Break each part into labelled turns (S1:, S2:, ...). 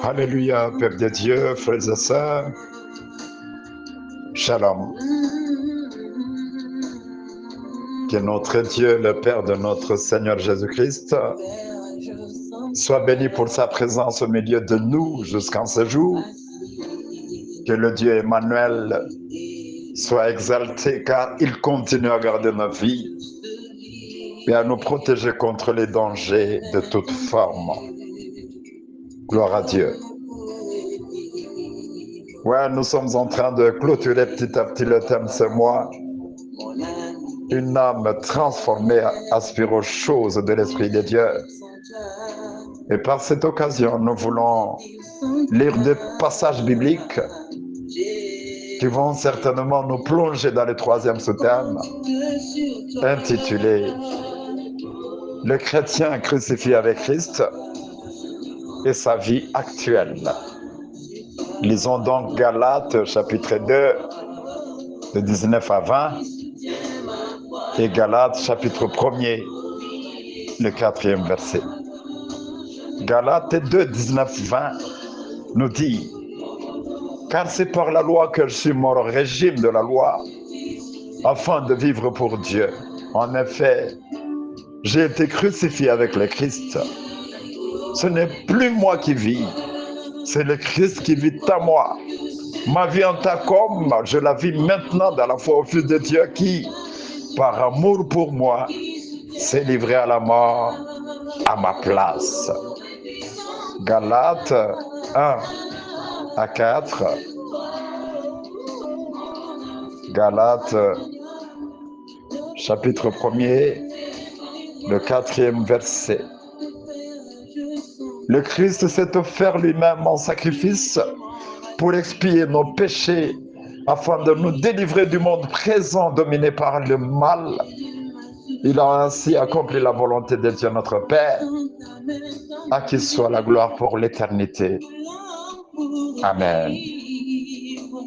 S1: Alléluia, peuple de Dieu, frères et sœurs. Shalom. Que notre Dieu, le Père de notre Seigneur Jésus-Christ, soit béni pour sa présence au milieu de nous jusqu'en ce jour. Que le Dieu Emmanuel soit exalté car il continue à garder nos vies et à nous protéger contre les dangers de toute forme. Gloire à Dieu. Ouais, nous sommes en train de clôturer petit à petit le thème ce mois. Une âme transformée aspire aux choses de l'Esprit de Dieu. Et par cette occasion, nous voulons lire des passages bibliques qui vont certainement nous plonger dans le troisième sous-thème, intitulé « Le chrétien crucifié avec Christ et sa vie actuelle ». Lisons donc Galates chapitre 2, de 19 à 20, et Galates chapitre 1er, le 4e verset. Galates 2, 19, 20 nous dit « Car c'est par la loi que je suis mort au régime de la loi, afin de vivre pour Dieu. En effet, j'ai été crucifié avec le Christ. Ce n'est plus moi qui vis, c'est le Christ qui vit en moi. Ma vie en tant qu'homme, je la vis maintenant dans la foi au Fils de Dieu qui, par amour pour moi, s'est livré à la mort à ma place. » Galates 1 à 4. Galates chapitre 1er, le 4e verset. Le Christ s'est offert lui-même en sacrifice pour expier nos péchés afin de nous délivrer du monde présent dominé par le mal. Il a ainsi accompli la volonté de Dieu notre Père, à qui soit la gloire pour l'éternité. Amen.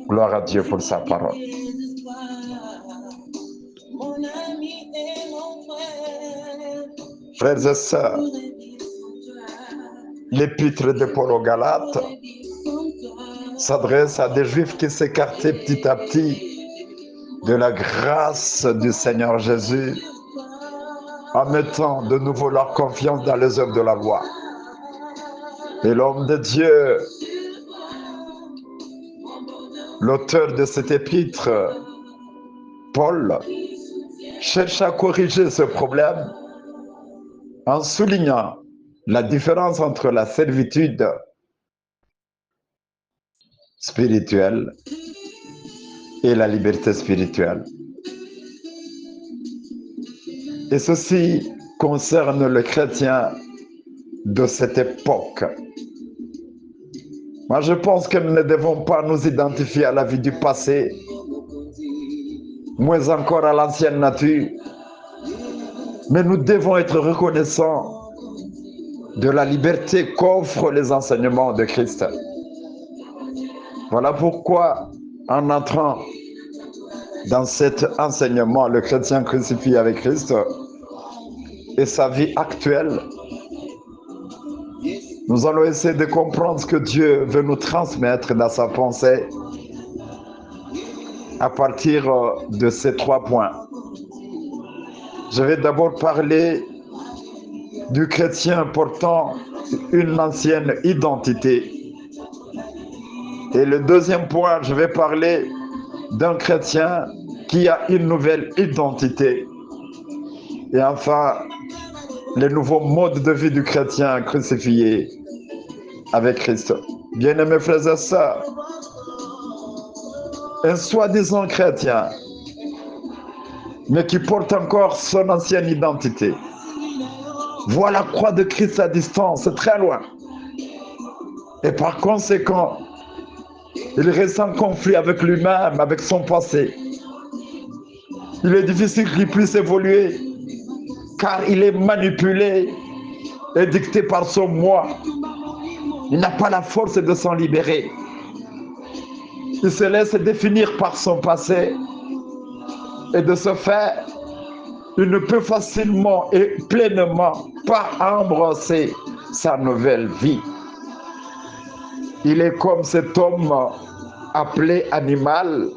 S1: Gloire à Dieu pour sa parole. Frères et sœurs, l'épître de Paul aux Galates s'adresse à des Juifs qui s'écartaient petit à petit de la grâce du Seigneur Jésus en mettant de nouveau leur confiance dans les œuvres de la loi. Et l'homme de Dieu, l'auteur de cet épître, Paul, cherche à corriger ce problème en soulignant la différence entre la servitude spirituelle et la liberté spirituelle. Et ceci concerne le chrétien de cette époque. Moi, je pense que nous ne devons pas nous identifier à la vie du passé, moins encore à l'ancienne nature, mais nous devons être reconnaissants de la liberté qu'offrent les enseignements de Christ. Voilà pourquoi, en entrant dans cet enseignement, le chrétien crucifié avec Christ et sa vie actuelle, nous allons essayer de comprendre ce que Dieu veut nous transmettre dans sa pensée à partir de ces 3 points. Je vais d'abord parler du chrétien portant une ancienne identité. Et le deuxième point, je vais parler d'un chrétien qui a une nouvelle identité. Et enfin, les nouveaux modes de vie du chrétien crucifié avec Christ. Bien-aimés frères et sœurs, un soi-disant chrétien, mais qui porte encore son ancienne identité, voit la croix de Christ à distance, très loin. Et par conséquent, il reste en conflit avec lui-même, avec son passé. Il est difficile qu'il puisse évoluer, car il est manipulé et dicté par son moi. Il n'a pas la force de s'en libérer. Il se laisse définir par son passé, et de ce fait, il ne peut facilement et pleinement pas embrasser sa nouvelle vie. Il est comme cet homme appelé animal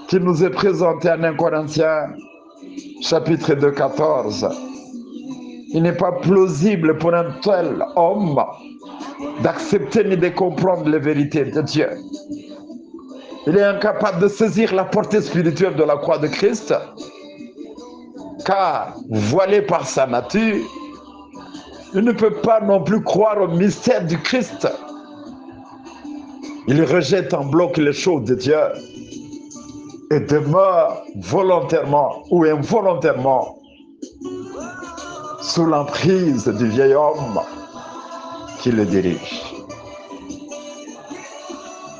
S1: qui nous est présenté en 1 Corinthiens chapitre 2, 14. Il n'est pas plausible pour un tel homme d'accepter ni de comprendre les vérités de Dieu. Il est incapable de saisir la portée spirituelle de la croix de Christ, car voilé par sa nature, il ne peut pas non plus croire au mystère du Christ. Il rejette en bloc les choses de Dieu et demeure volontairement ou involontairement sous l'emprise du vieil homme qui le dirige.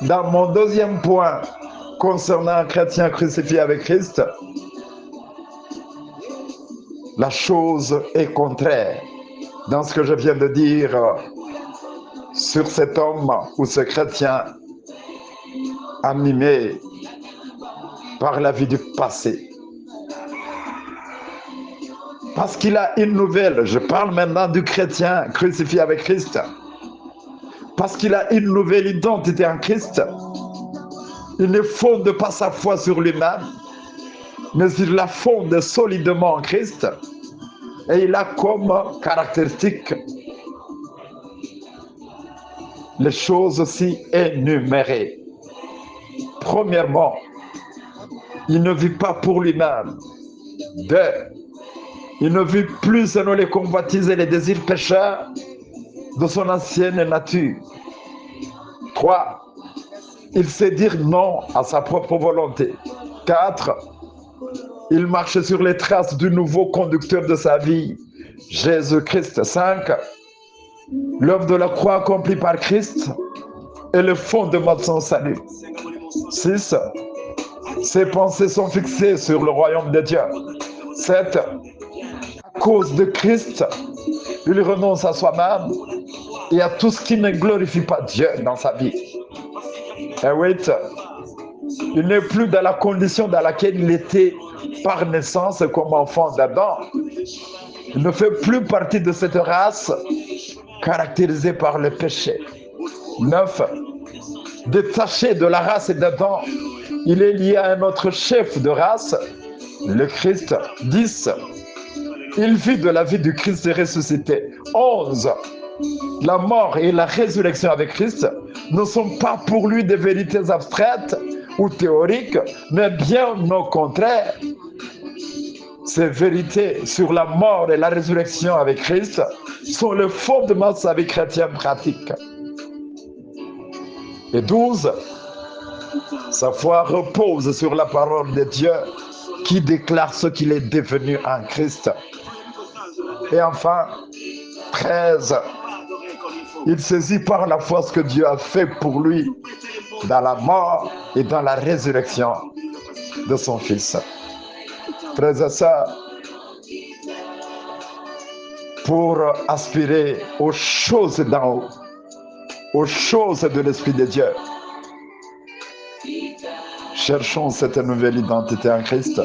S1: Dans mon deuxième point concernant un chrétien crucifié avec Christ, la chose est contraire dans ce que je viens de dire sur cet homme ou ce chrétien animé par la vie du passé. Parce qu'il a une nouvelle, je parle maintenant du chrétien crucifié avec Christ, parce qu'il a une nouvelle identité en Christ, il ne fonde pas sa foi sur lui-même, mais il la fonde solidement en Christ, et il a comme caractéristique les choses aussi énumérées. Premièrement, il ne vit pas pour lui-même. 2, il ne vit plus selon les convoitises et les désirs pécheurs de son ancienne nature. 3, il sait dire non à sa propre volonté. 4, il marche sur les traces du nouveau conducteur de sa vie, Jésus-Christ. 5, l'œuvre de la croix accomplie par Christ est le fondement de son salut. 6, ses pensées sont fixées sur le royaume de Dieu. 7, à cause de Christ, il renonce à soi-même et à tout ce qui ne glorifie pas Dieu dans sa vie. Et 8, il n'est plus dans la condition dans laquelle il était par naissance comme enfant d'Adam. Il ne fait plus partie de cette race caractérisée par le péché. 9, détaché de la race d'Adam, il est lié à un autre chef de race, le Christ. 10, il vit de la vie du Christ ressuscité. 11, la mort et la résurrection avec Christ ne sont pas pour lui des vérités abstraites ou théoriques, mais bien au contraire. Ces vérités sur la mort et la résurrection avec Christ sont le fondement de sa vie chrétienne pratique. Et 12, sa foi repose sur la parole de Dieu qui déclare ce qu'il est devenu en Christ. Et enfin, 13, il saisit par la foi ce que Dieu a fait pour lui dans la mort et dans la résurrection de son Fils. Frères et sœurs, pour aspirer aux choses d'en haut, aux choses de l'Esprit de Dieu, cherchons cette nouvelle identité en Christ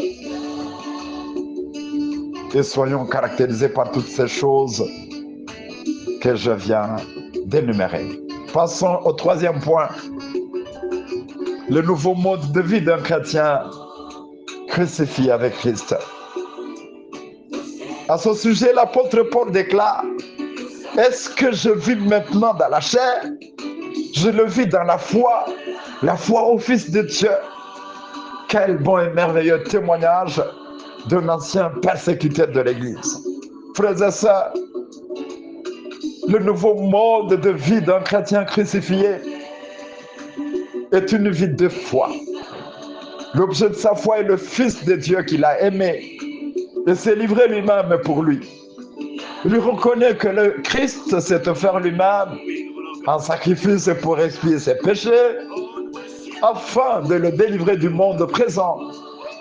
S1: et soyons caractérisés par toutes ces choses que je viens d'énumérer. Passons au troisième point, le nouveau mode de vie d'un chrétien crucifié avec Christ. À ce sujet, l'apôtre Paul déclare: est-ce que je vis maintenant dans la chair? Je le vis dans la foi au Fils de Dieu. Quel bon et merveilleux témoignage d'un ancien persécuteur de l'Église. Frères et sœurs, le nouveau mode de vie d'un chrétien crucifié est une vie de foi. L'objet de sa foi est le Fils de Dieu qu'il a aimé et s'est livré lui-même pour lui. Il reconnaît que le Christ s'est offert lui-même en sacrifice pour expier ses péchés, afin de le délivrer du monde présent,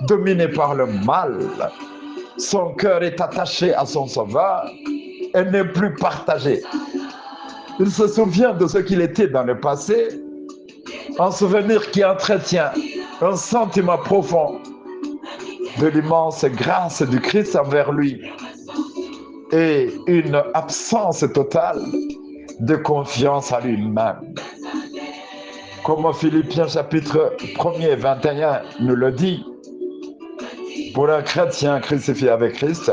S1: dominé par le mal. Son cœur est attaché à son Sauveur et n'est plus partagé. Il se souvient de ce qu'il était dans le passé, un souvenir qui entretient un sentiment profond de l'immense grâce du Christ envers lui et une absence totale de confiance en lui-même. Comme Philippiens chapitre 1er 21 nous le dit, pour un chrétien crucifié avec Christ,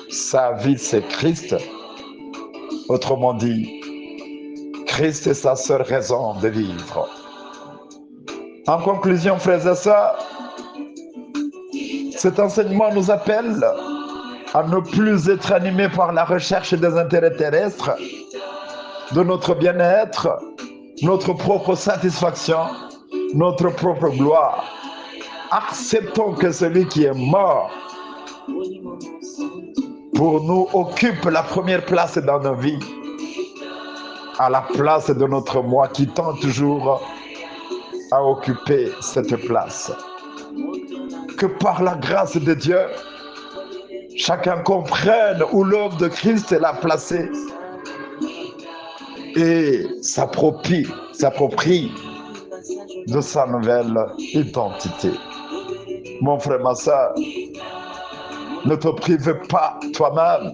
S1: sa vie c'est Christ. Autrement dit, Christ est sa seule raison de vivre. En conclusion, frères et sœurs, cet enseignement nous appelle à ne plus être animés par la recherche des intérêts terrestres, de notre bien-être, notre propre satisfaction, notre propre gloire. Acceptons que celui qui est mort pour nous occupe la première place dans nos vies, à la place de notre moi qui tend toujours à occuper cette place. Que par la grâce de Dieu, chacun comprenne où l'œuvre de Christ l'a placé et s'approprie de sa nouvelle identité. Mon frère, ma soeur, ne te prive pas toi-même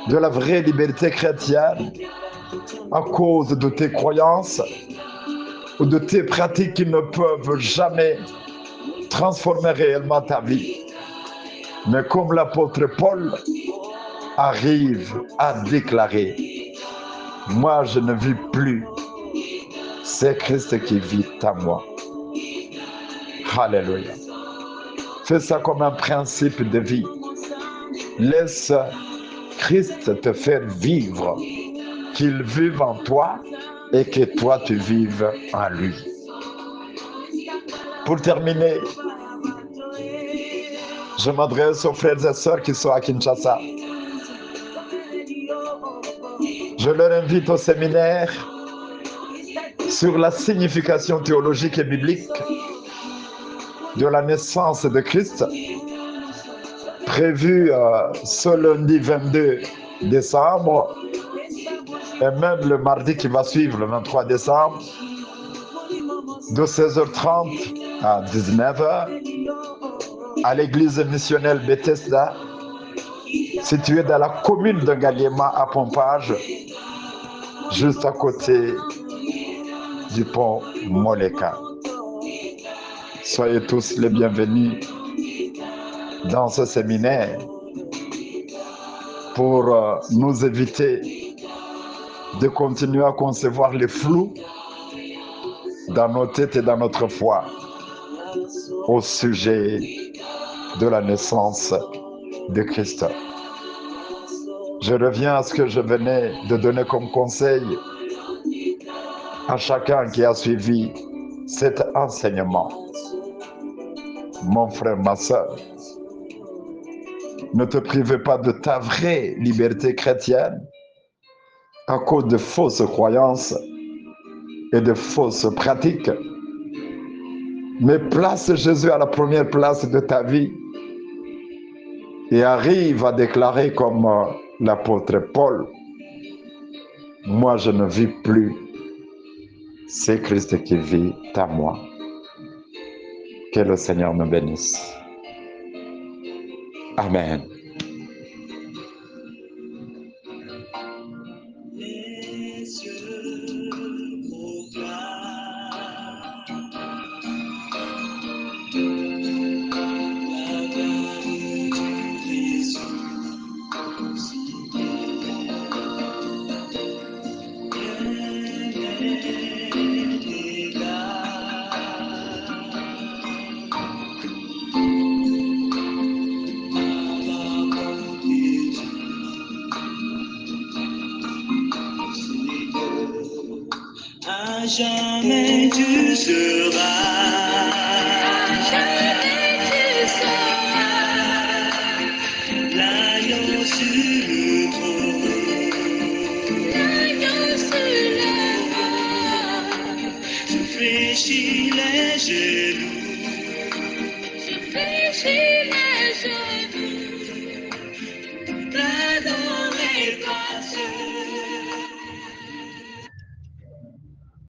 S1: de la vraie liberté chrétienne à cause de tes croyances ou de tes pratiques qui ne peuvent jamais transformer réellement ta vie. Mais comme l'apôtre Paul arrive à déclarer, moi je ne vis plus, c'est Christ qui vit en moi. Alléluia. Fais ça comme un principe de vie. Laisse Christ te faire vivre, qu'il vive en toi et que toi tu vives en lui. Pour terminer, je m'adresse aux frères et sœurs qui sont à Kinshasa. Je leur invite au séminaire sur la signification théologique et biblique de la naissance de Christ, prévu ce lundi 22 décembre et même le mardi qui va suivre, le 23 décembre, de 16h30 à 19h, à l'église missionnelle Bethesda, située dans la commune de Ngaliema à Pompage, juste à côté du pont Moleka. Soyez tous les bienvenus dans ce séminaire pour nous éviter de continuer à concevoir les flous dans nos têtes et dans notre foi au sujet de la naissance de Christ. Je reviens à ce que je venais de donner comme conseil à chacun qui a suivi cet enseignement. Mon frère, ma soeur, ne te prive pas de ta vraie liberté chrétienne à cause de fausses croyances et de fausses pratiques. Mais place Jésus à la première place de ta vie et arrive à déclarer comme l'apôtre Paul, moi je ne vis plus, c'est Christ qui vit en moi. Que le Seigneur nous bénisse. Amen.
S2: Jamais tu seras, jamais tu seras, l'agneau sur le trône, l'agneau sur Je fléchis les genoux. Je fléchis